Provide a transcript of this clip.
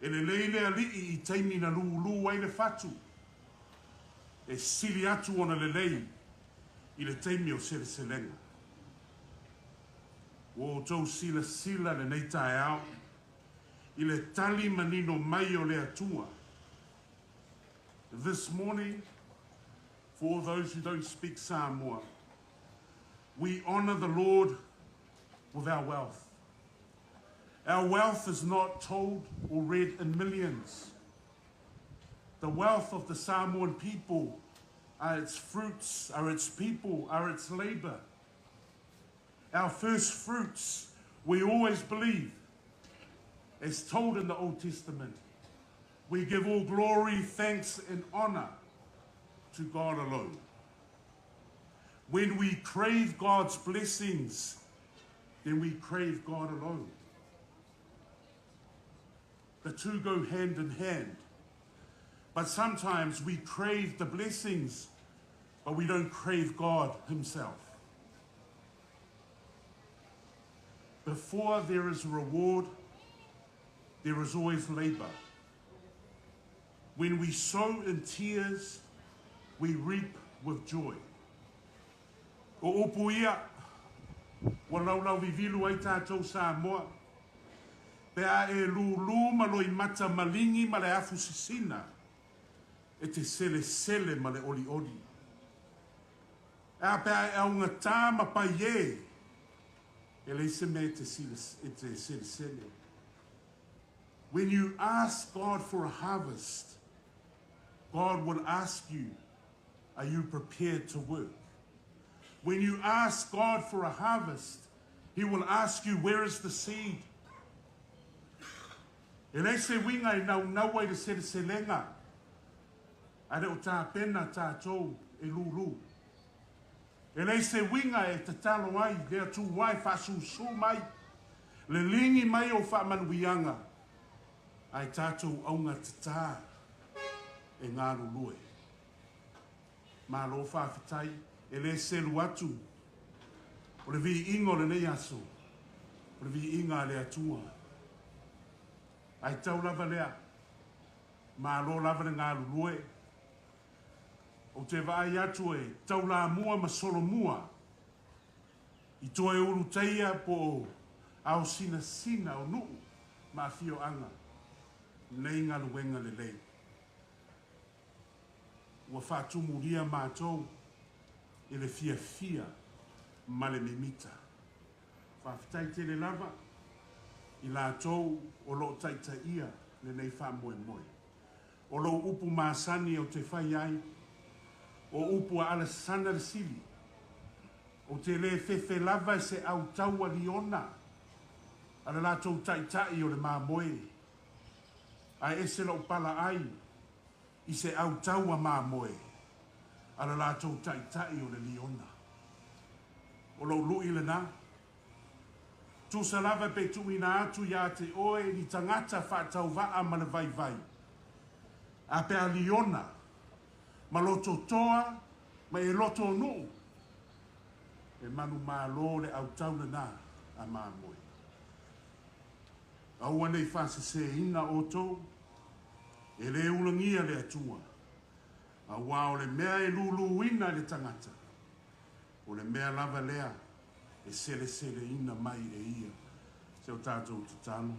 E le leile ali'i I taimi na lulu ai le fatu. E sili atu ona le lei I le taimi o Seleselega. O tau sila sila le nei tae au. I le tali manino mai o le atua. This morning, for those who don't speak Samoa, we honor the Lord with our wealth. Our wealth is not told or read in millions. The wealth of the Samoan people are its fruits, are its people, are its labor. Our first fruits, we always believe, as told in the Old Testament, we give all glory, thanks, and honor to God alone. When we crave God's blessings, then we crave God alone. The two go hand in hand. But sometimes we crave the blessings, but we don't crave God himself. Before there is a reward, there is always labor. When we sow in tears, we reap with joy. O opu ia, wa laulau vivilu ai tātou Samoa, pea e lulu maloi mata malingi ma le afu sisina, e te sele ma le oli oli. A pea e aunga tā ma pai e le se me te sele. When you ask God for a harvest, God will ask you, are you prepared to work? When you ask God for a harvest, he will ask you, where is the seed? E le se winga I nau ai le Seleselega, a le o tā pena tātou e lulu. E le se winga e te talo ai, lea tū wai whasusu mai, le lingi mai o Faamanuianga, ai tātou aunga te tā e ngā lulue. Mā lo whawhitai, e le selu atu, o le vi ingo le nei aso, o le vi inga le atua. Ai tau lava lea, mā lo lava le ngā lulue, o te vai atu e tau la mua ma solo mua, I toe uru teia po au sina o nuu, ma fio anga, nei ngā luenga le lei. Ua whātumuria mātou, e le fia ma le mimita. Whawhitai te le lava, I lātou o lo taita ia le nei whamoe moe. O lo upu māsani o te whai ai, o upu a ala sana le sili, o te le fefe lava se au taua liona, ala lātou taitai o le māmoe, a ese lo pala ai, I se au taua māmoe, ala lātou taitai o le liona. O lo lui le nā, tu sa lava pe tu ina atu ia te oe ni tangata whātau waa ma le vai. A pe a liona, ma loto toa, ma e loto nuu, e manu mālo le au tau le nā a māmoe. Aua nei whasa se ina o tō, e le ulangia le atua, a wao le mea e lulu ina le tangata, o le mea lava lea, e sele ina mai e ia, se o tātou te tano.